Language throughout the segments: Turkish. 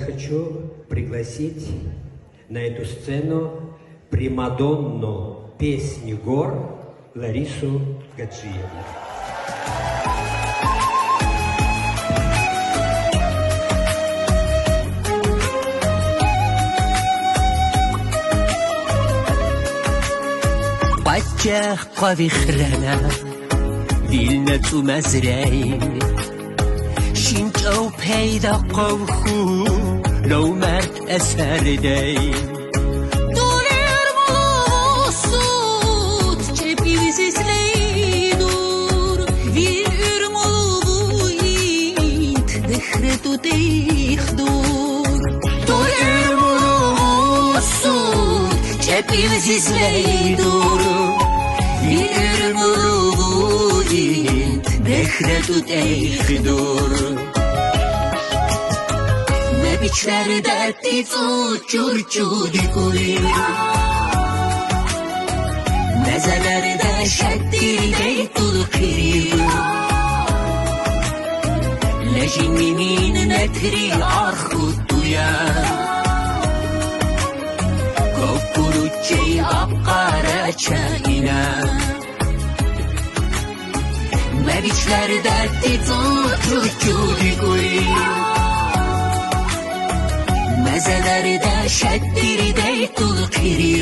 хочу пригласить на эту сцену примадонну песни гор Ларису Гаджиеву. Потяг повихрена, вільне цу мезрей, شینجا پیدا قوخو لو مرد eserdey. Doler molusut cepimizi sleydur vir ürmoluit dehretu teihdur. Doler molusut cepimizi sleydur vir ürmoluit dehretu teihdur. Biçlerde tizu çurçu dikuri, mezelerde şeddide tulkiri, lejinimin netri arhutuya, kokuruççi apkara çayına. Biçlerde tizu çurçu dikuri, mezelerde şeddirde tulkiri,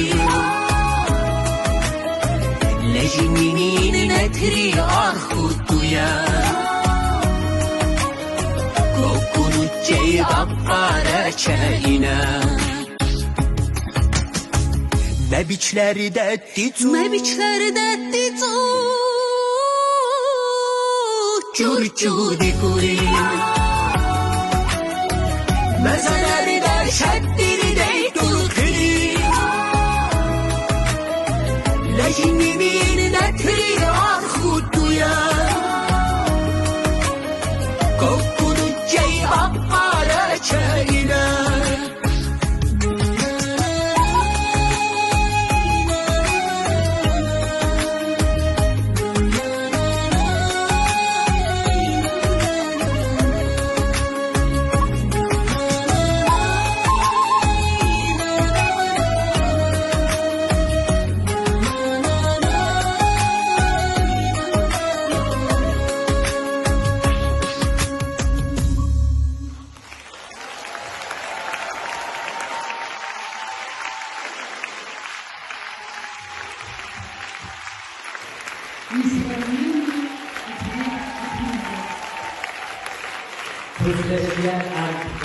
lejiminin netri arhutuya, kokunucce appara çayına. Mebiçlerde tizu çurçu dikuri, mezelerde şeddirde tulkiri, lejinimin netri arhutuya, kokunucce appara çayına. Professor